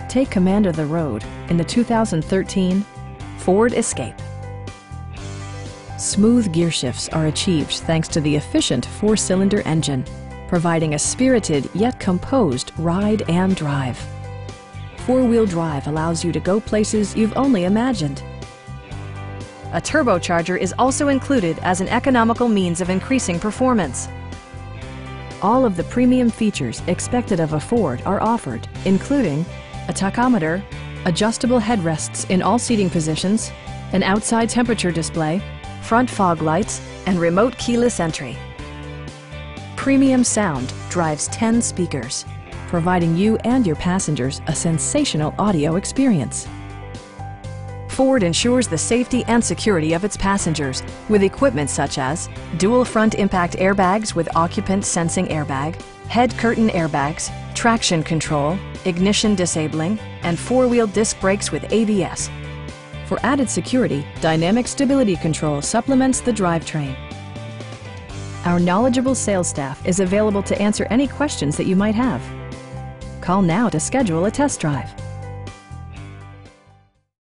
Take command of the road in the 2013 Ford Escape. Smooth gear shifts are achieved thanks to the efficient 4-cylinder engine, providing a spirited yet composed ride and drive. 4-wheel drive allows you to go places you've only imagined. A turbocharger is also included as an economical means of increasing performance. All of the premium features expected of a Ford are offered, including a tachometer, adjustable headrests in all seating positions, an outside temperature display, front fog lights, and remote keyless entry. Premium sound drives 10 speakers, providing you and your passengers a sensational audio experience. Ford ensures the safety and security of its passengers with equipment such as dual front impact airbags with occupant sensing airbag, head curtain airbags, traction control, ignition disabling, and 4-wheel disc brakes with ABS. For added security, dynamic stability control supplements the drivetrain. Our knowledgeable sales staff is available to answer any questions that you might have. Call now to schedule a test drive.